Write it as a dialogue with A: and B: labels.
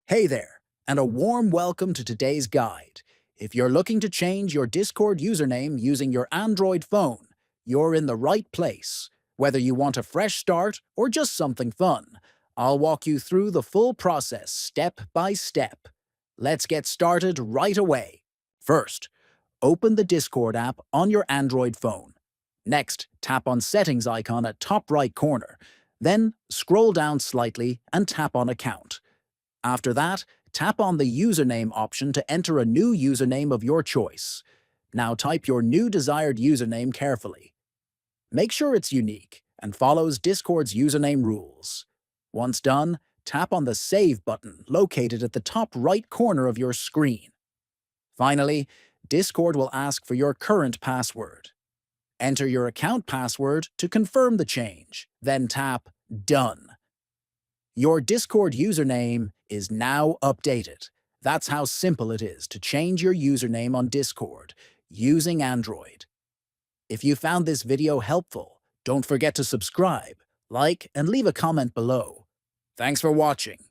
A: Hey there, and a warm welcome to today's guide. If you're looking to change your Discord username using your Android phone, you're in the right place. Whether you want a fresh start or just something fun, I'll walk you through the full process step by step. Let's get started right away. First, open the Discord app on your Android phone. Next, tap on Settings icon at top right corner. Then, scroll down slightly and tap on Account. After that, tap on the username option to enter a new username of your choice. Now type your new desired username carefully. Make sure it's unique and follows Discord's username rules. Once done, tap on the Save button located at the top right corner of your screen. Finally, Discord will ask for your current password. Enter your account password to confirm the change, then tap Done. Your Discord username is now updated. That's how simple it is to change your username on Discord using Android. If you found this video helpful, don't forget to subscribe, like, and leave a comment below. Thanks for watching.